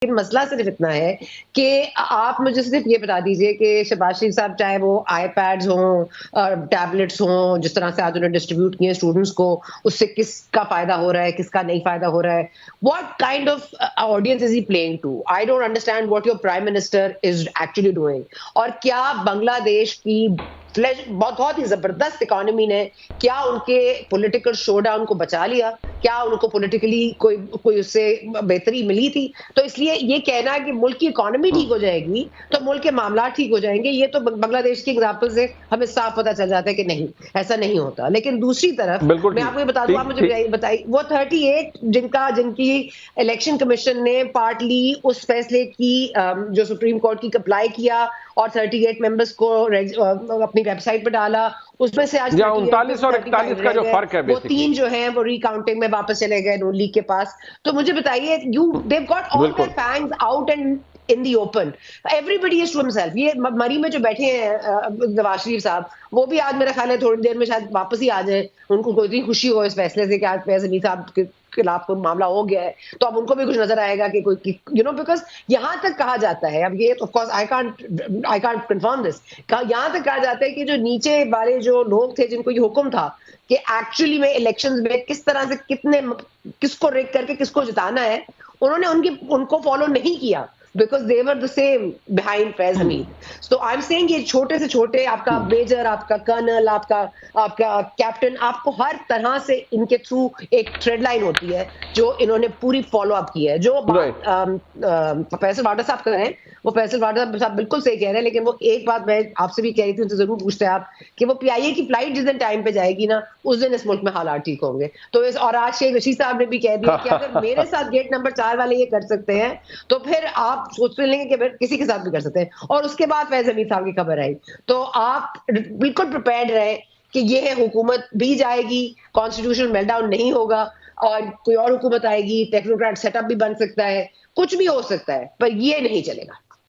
लेकिन मसला सिर्फ इतना है कि आप मुझे सिर्फ ये बता दीजिए कि शहबाज शरीफ साहब चाहे वो आईपैड्स हों, टैबलेट्स हों, जिस तरह से आज उन्होंने डिस्ट्रीब्यूट किए स्टूडेंट्स को, उससे किसका फायदा हो रहा है, किसका नहीं फायदा हो रहा है, what kind of audience is he playing to? I don't understand what your prime minister is actually doing. और क्या बांग्लादेश की बहुत बहुत ही जबरदस्त इकोनॉमी ने क्या उनके पॉलिटिकल शोडाउन को बचा लिया? क्या उनको पॉलिटिकली कोई उससे बेहतरी मिली थी? तो इसलिए ये कहना कि मुल्क की इकोनॉमी ठीक हो जाएगी तो मुल्क के मामला ठीक हो जाएंगे, ये तो बांग्लादेश की एग्जाम्पल से हमें साफ पता चल जाता है कि नहीं, ऐसा नहीं होता। लेकिन दूसरी तरफ बिल्कुल मैं आपको ये बता दूं, आप मुझे बताइए, वो 38 जिनकी इलेक्शन कमीशन ने पार्टली उस फैसले की जो सुप्रीम कोर्ट की अप्लाई किया और 38 मेंबर्स को अपनी वेबसाइट पर डाला, उसमें से आज 39 और 41 का जो फर्क है, वो 3 जो हैं वो रिकाउंटिंग में वापस चले गए नून लीग के पास। तो मुझे बताइए, they've got all their fangs out and in the open. Everybody is to himself. ये मरी में जो बैठे हैं नवाज शरीफ साहब, वो भी आज मेरा ख्याल है थोड़ी देर में शायद वापस ही आ जाए, उनको कोई इतनी खुशी हो इस फैसले से कि आज फैज हमीद साहब के खिलाफ कोई मामला हो गया है, तो अब उनको भी कुछ नजर आएगा कि कोई बिकॉज यहां तक कहा जाता है, अब ये of course I can't confirm this, यहां तक कहा जाता है कि जो नीचे वाले जो लोग थे जिनको ये हुक्म था कि एक्चुअली में इलेक्शंस में किस तरह से किसको रेक करके किसको जिताना है, उन्होंने उनको फॉलो नहीं किया because they were the same behind Faiz Hamid. So I'm saying ये छोटे से छोटे, आपका मेजर, आपका कर्नल, आपका कैप्टन, आपको हर तरह से इनके थ्रू एक थ्रेड लाइन होती है जो इन्होंने पूरी फॉलो अप की है। जो फैसल वाडा साहब कर रहे हैं, वो फैसल वाडा साहब बिल्कुल सही कह रहे हैं, लेकिन वो एक बात मैं आपसे भी कह रही थी, उनसे जरूर पूछते हैं आप कि वो PIA की फ्लाइट जिस दिन टाइम पे जाएगी ना, उस दिन इस मुल्क में हालात ठीक होंगे। तो और आज शेख रशीद साहब ने भी कह दिया कि अगर मेरे साथ गेट नंबर 4 वाले ये कर सकते हैं तो फिर आप सोच लेंगे कि किसी के साथ भी कर सकते हैं। और उसके बाद फैज हमीद साहब की खबर आई, तो आप बिल्कुल प्रिपेयर्ड रहे कि ये हुकूमत भी जाएगी, कॉन्स्टिट्यूशनल मेल्टडाउन नहीं होगा और कोई और हुकूमत आएगी, टेक्नोक्रेट सेटअप भी बन सकता है, कुछ भी हो सकता है, पर ये नहीं चलेगा।